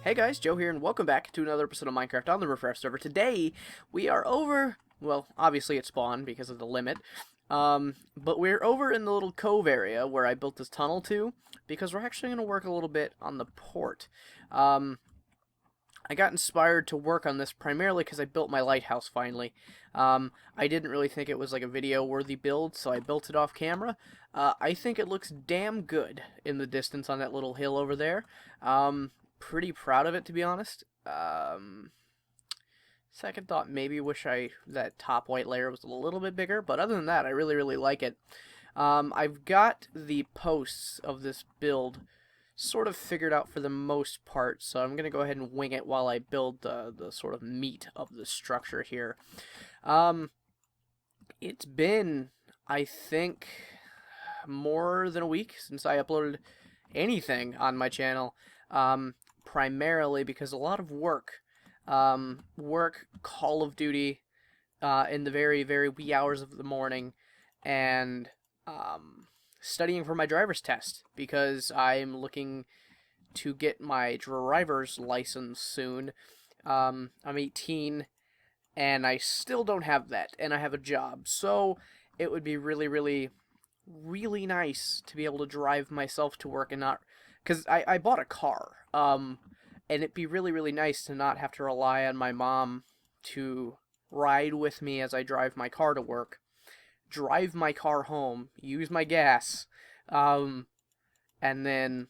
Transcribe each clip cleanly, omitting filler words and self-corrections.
Hey guys, Joe here, and welcome back to another episode of Minecraft on the RiffRaftTwo server. Today, we are over, well, obviously it spawned because of the limit, but we're over in the little cove area where I built this tunnel to, because we're actually going to work a little bit on the port. I got inspired to work on this primarily because I built my lighthouse finally. I didn't really think it was like a video-worthy build, so I built it off camera. I think it looks damn good in the distance on that little hill over there. Pretty proud of it, to be honest. Second thought, maybe wish that top white layer was a little bit bigger, but other than that, I really like it. I've got the posts of this build sort of figured out for the most part, so I'm going to go ahead and wing it while I build the sort of meat of the structure here. It's been, I think, more than a week since I uploaded anything on my channel. Primarily because a lot of work, Call of Duty, in the very wee hours of the morning, and, studying for my driver's test, because I'm looking to get my driver's license soon. I'm 18, and I still don't have that, and I have a job, so it would be really nice to be able to drive myself to work and not... Because I bought a car, and it'd be really nice to not have to rely on my mom to ride with me as I drive my car to work, drive my car home, use my gas, and then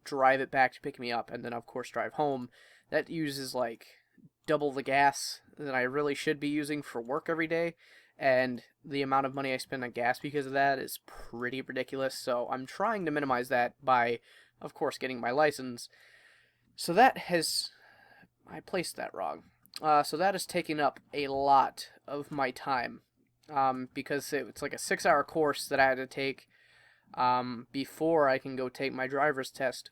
drive it back to pick me up, and then, of course, drive home. That uses, like, double the gas that I really should be using for work every day, and the amount of money I spend on gas because of that is pretty ridiculous, so I'm trying to minimize that by, of course, getting my license. So that has... I placed that wrong. So that has taken up a lot of my time, because it's like a 6-hour course that I had to take before I can go take my driver's test,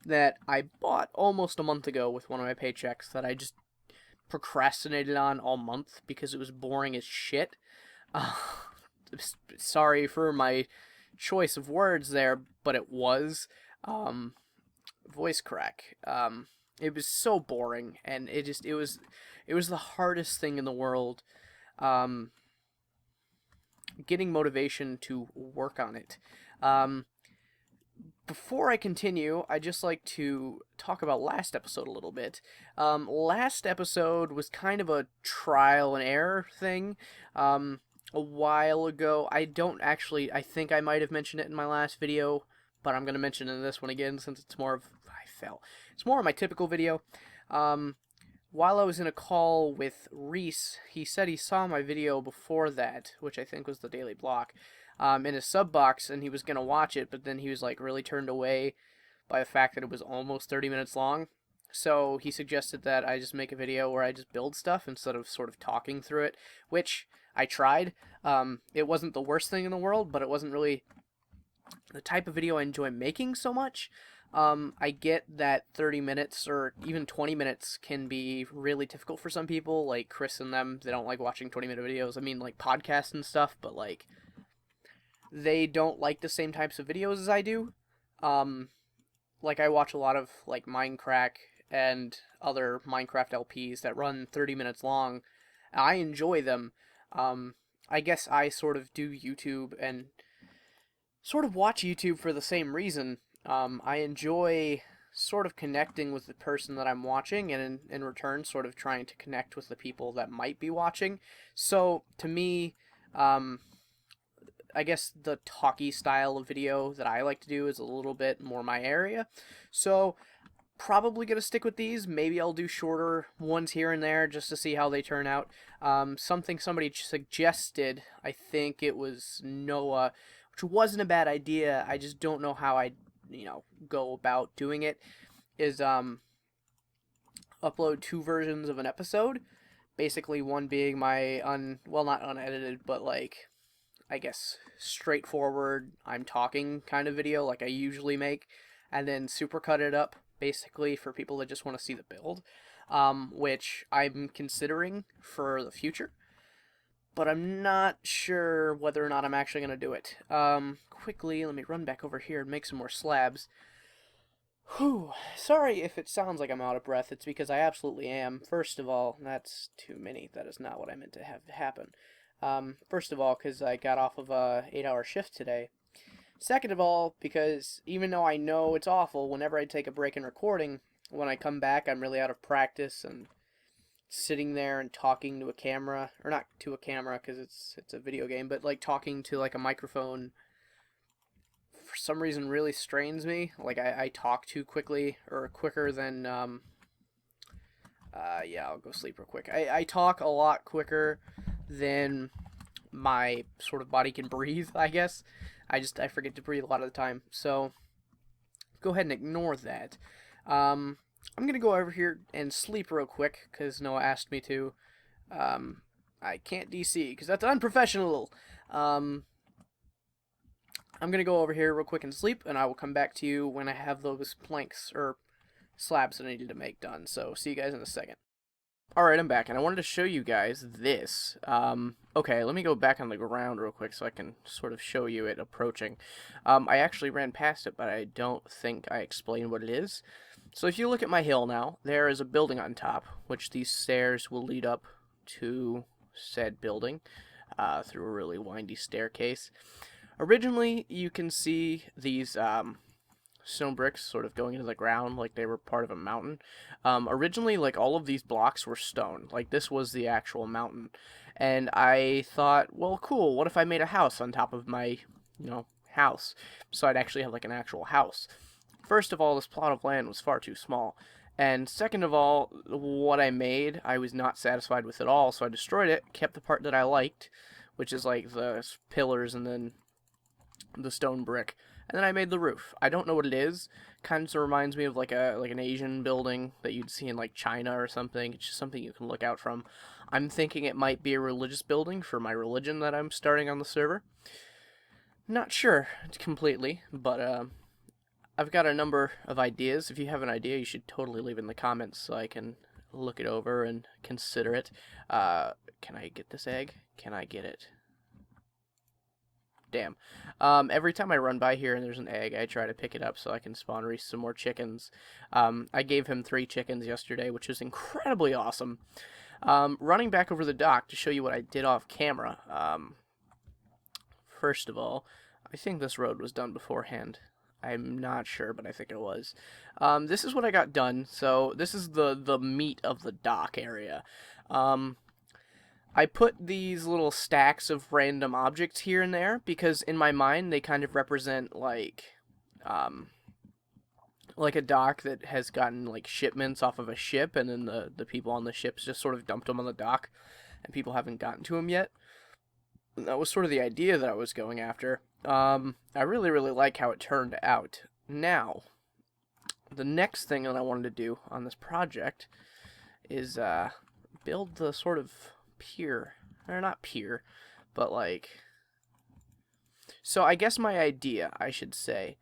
that I bought almost a month ago with one of my paychecks that I just procrastinated on all month because it was boring as shit. Sorry for my choice of words there, but it was. Voice crack. It was so boring, and it was the hardest thing in the world, getting motivation to work on it. Before I continue, I'd just like to talk about last episode a little bit. Last episode was kind of a trial and error thing. A while ago, I think I might have mentioned it in my last video, but I'm going to mention it in this one again since it's more of... It's more of my typical video. While I was in a call with Reese, he said he saw my video before that, which I think was the Daily Block, in his sub box, and he was going to watch it, but then he was like really turned away by the fact that it was almost 30 minutes long. So he suggested that I just make a video where I just build stuff instead of sort of talking through it, which I tried. It wasn't the worst thing in the world, but it wasn't really the type of video I enjoy making so much. I get that 30 minutes or even 20 minutes can be really difficult for some people, like Chris and them. They don't like watching 20-minute videos. I mean, like podcasts and stuff, but like they don't like the same types of videos as I do. Like I watch a lot of like Minecraft and other Minecraft LPs that run 30 minutes long. I enjoy them. I guess I sort of do YouTube and sort of watch YouTube for the same reason. I enjoy sort of connecting with the person that I'm watching, and in return sort of trying to connect with the people that might be watching. So to me, I guess the talky style of video that I like to do is a little bit more my area. So probably going to stick with these. Maybe I'll do shorter ones here and there just to see how they turn out. Something somebody suggested, I think it was Noah, which wasn't a bad idea. I just don't know how I'd go about doing it, is upload 2 versions of an episode. Basically, one being my not unedited, but like, I guess, straightforward, I'm talking kind of video like I usually make, and then supercut it up, basically, for people that just want to see the build, which I'm considering for the future. But I'm not sure whether or not I'm actually going to do it. Quickly, let me run back over here and make some more slabs. Whew. Sorry if it sounds like I'm out of breath. It's because I absolutely am. First of all, that's too many. That is not what I meant to have happen. First of all, because I got off of a 8-hour shift today. Second of all, because even though I know it's awful, whenever I take a break in recording, when I come back, I'm really out of practice and sitting there and talking to a camera, or not to a camera because it's a video game, but like talking to like a microphone for some reason really strains me. Like I talk too quickly or quicker than yeah, I'll go sleep real quick. I talk a lot quicker than my sort of body can breathe, I guess. I forget to breathe a lot of the time. So go ahead and ignore that. I'm gonna go over here and sleep real quick because Noah asked me to. I can't DC because that's unprofessional. Um, I'm gonna go over here real quick and sleep, and I will come back to you when I have those planks or slabs that I needed to make done. So see you guys in a second. Alright, I'm back, and I wanted to show you guys this. Okay, let me go back on the ground real quick so I can sort of show you it approaching. I actually ran past it, but I don't think I explained what it is. So if you look at my hill now, there is a building on top, which these stairs will lead up to said building, through a really windy staircase. Originally, you can see these, stone bricks sort of going into the ground like they were part of a mountain. Originally, like all of these blocks were stone. Like this was the actual mountain. And I thought, well, cool, what if I made a house on top of my, house? So I'd actually have like an actual house. First of all, this plot of land was far too small. And second of all, what I made, I was not satisfied with at all, so I destroyed it, kept the part that I liked, which is like the pillars and then the stone brick, and then I made the roof. I don't know what it is. Kind of reminds me of like an Asian building that you'd see in like China or something. It's just something you can look out from. I'm thinking it might be a religious building for my religion that I'm starting on the server. Not sure completely, but I've got a number of ideas. If you have an idea, you should totally leave it in the comments so I can look it over and consider it. Can I get this egg? Can I get it? Damn. Every time I run by here and there's an egg, I try to pick it up so I can spawn Reese some more chickens. I gave him 3 chickens yesterday, which was incredibly awesome. Running back over the dock to show you what I did off camera. First of all, I think this road was done beforehand. I'm not sure, but I think it was. This is what I got done. So this is the meat of the dock area. I put these little stacks of random objects here and there because in my mind they kind of represent like a dock that has gotten like shipments off of a ship, and then the people on the ships just sort of dumped them on the dock, and people haven't gotten to them yet. And that was sort of the idea that I was going after. I really, really like how it turned out. Now, the next thing that I wanted to do on this project is build the sort of pier, or not pier, but like, so I guess my idea, I should say,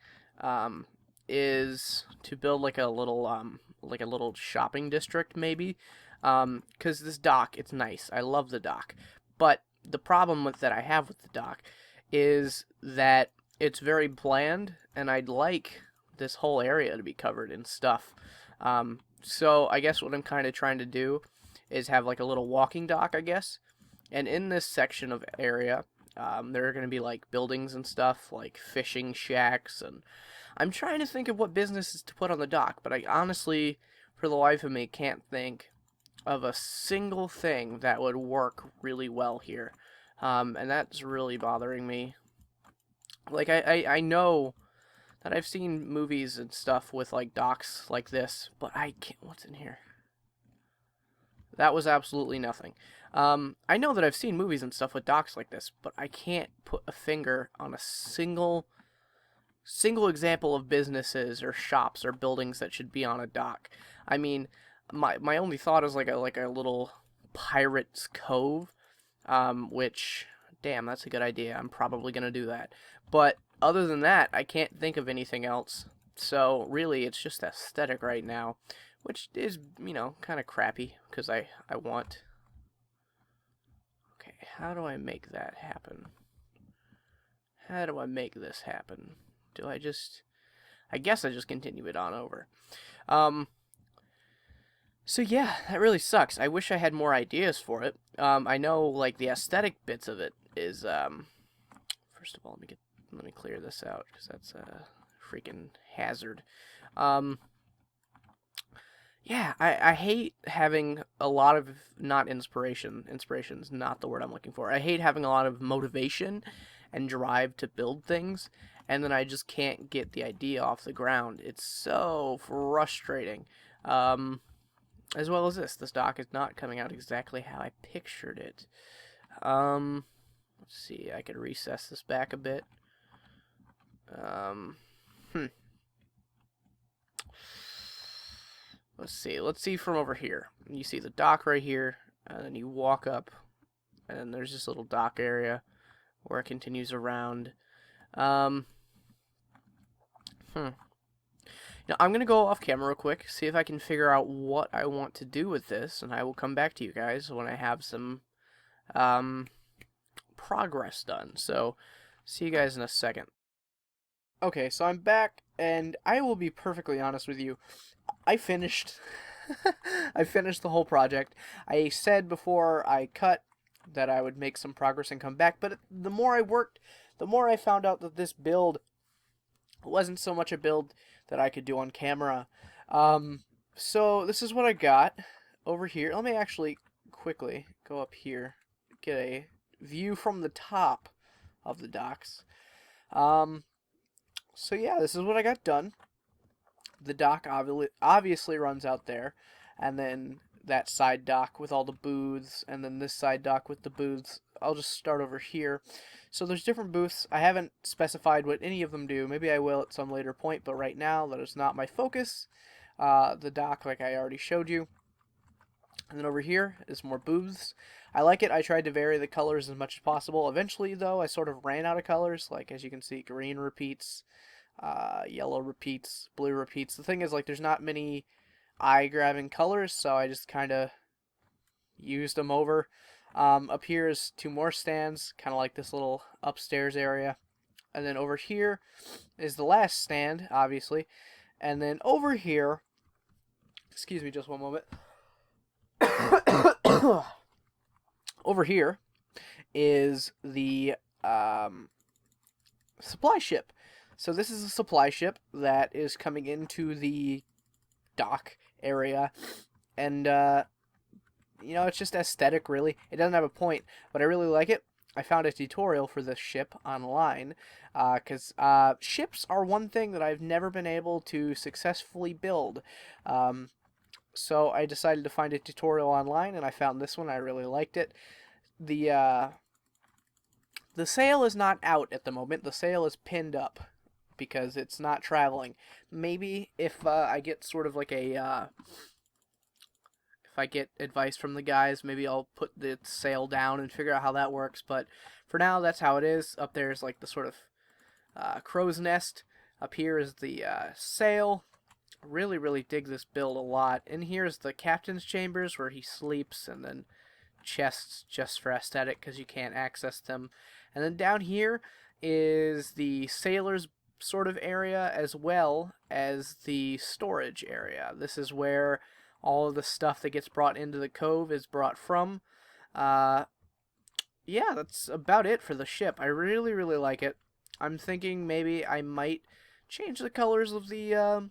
is to build like a little shopping district maybe, because this dock, it's nice, I love the dock, but the problem that I have with the dock is that it's very bland, and I'd like this whole area to be covered in stuff. So I guess what I'm kind of trying to do is have like a little walking dock, I guess. And in this section of area, there are going to be like buildings and stuff, like fishing shacks, and I'm trying to think of what businesses to put on the dock, but I honestly, for the life of me, can't think of a single thing that would work really well here. And that's really bothering me. Like, I know that I've seen movies and stuff with like docks like this, but I can't. What's in here? That was absolutely nothing. I know that I've seen movies and stuff with docks like this, but I can't put a finger on a single example of businesses or shops or buildings that should be on a dock. I mean, my only thought is like a little pirate's cove, which, damn, that's a good idea. I'm probably gonna do that. But other than that, I can't think of anything else. So really, it's just aesthetic right now, which is, kind of crappy, because I want... Okay, how do I make that happen? How do I make this happen? Do I just... I guess I just continue it on over. So yeah, that really sucks. I wish I had more ideas for it. I know like the aesthetic bits of it is first of all, let me clear this out because that's a freaking hazard. Um, yeah, I hate having a lot of not inspiration. Inspiration's not the word I'm looking for. I hate having a lot of motivation and drive to build things, and then I just can't get the idea off the ground. It's so frustrating. As well as this dock is not coming out exactly how I pictured it. Let's see, I could recess this back a bit. Let's see from over here. You see the dock right here, and then you walk up, and then there's this little dock area where it continues around. Now I'm going to go off camera real quick, see if I can figure out what I want to do with this, and I will come back to you guys when I have some progress done. So, see you guys in a second. Okay, so I'm back, and I will be perfectly honest with you. I finished I finished the whole project. I said before I cut that I would make some progress and come back, but the more I worked, the more I found out that this build wasn't so much a build that I could do on camera. So this is what I got over here. Let me actually quickly go up here, get a view from the top of the docks. So yeah, this is what I got done. The dock obviously runs out there, and then that side dock with all the booths, and then this side dock with the booths. I'll just start over here. So there's different booths. I haven't specified what any of them do. Maybe I will at some later point, but right now that is not my focus. The dock, like I already showed you. And then over here is more booths. I like it. I tried to vary the colors as much as possible. Eventually, though, I sort of ran out of colors. Like, as you can see, green repeats, yellow repeats, blue repeats. The thing is, like, there's not many eye-grabbing colors, so I just kind of used them over. Up here is two more stands, kind of like this little upstairs area. And then over here is the last stand, obviously. And then over here, excuse me just one moment. Over here is the supply ship. So this is a supply ship that is coming into the dock area, and you know, it's just aesthetic, really. It doesn't have a point, but I really like it. I found a tutorial for this ship online, because ships are one thing that I've never been able to successfully build. So I decided to find a tutorial online, and I found this one. I really liked it. The sail is not out at the moment. The sail is pinned up because it's not traveling. Maybe if I get sort of like a if I get advice from the guys, maybe I'll put the sail down and figure out how that works. But for now, that's how it is. Up there is like the sort of crow's nest. Up here is the sail. Really, really dig this build a lot. And here's the captain's chambers where he sleeps, and then chests just for aesthetic because you can't access them. And then down here is the sailor's sort of area as well as the storage area. This is where all of the stuff that gets brought into the cove is brought from. Yeah, that's about it for the ship. I really, really like it. I'm thinking maybe I might change the colors of the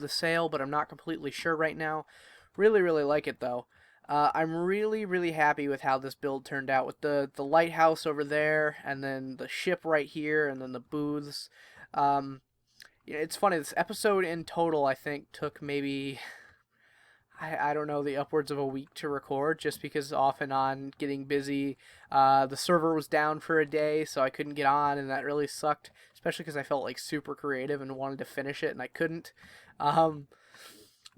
sail, but I'm not completely sure right now. Really, really like it, though. I'm really, really happy with how this build turned out, with the lighthouse over there, and then the ship right here, and then the booths. Yeah, it's funny, this episode in total, I think, took maybe, I don't know, the upwards of a week to record, just because off and on getting busy. The server was down for a day, so I couldn't get on, and that really sucked, especially because I felt like super creative and wanted to finish it, and I couldn't.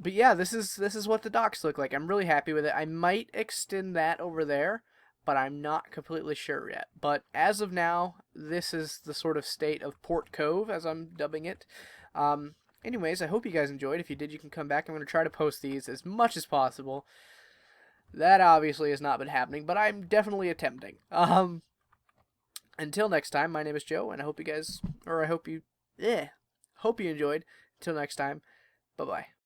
But yeah, this is what the docks look like. I'm really happy with it. I might extend that over there, but I'm not completely sure yet. But as of now, this is the sort of state of Port Cove, as I'm dubbing it. Anyways, I hope you guys enjoyed. If you did, you can come back. I'm going to try to post these as much as possible. That obviously has not been happening, but I'm definitely attempting. Until next time, my name is Joe, and I hope you guys, or I hope you, Hope you enjoyed. Till next time, bye bye.